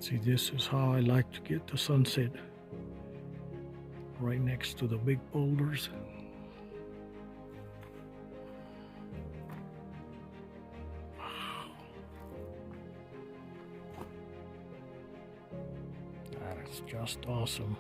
See, this is how I like to get the sunset. Right next to the big boulders. Wow. That is just awesome.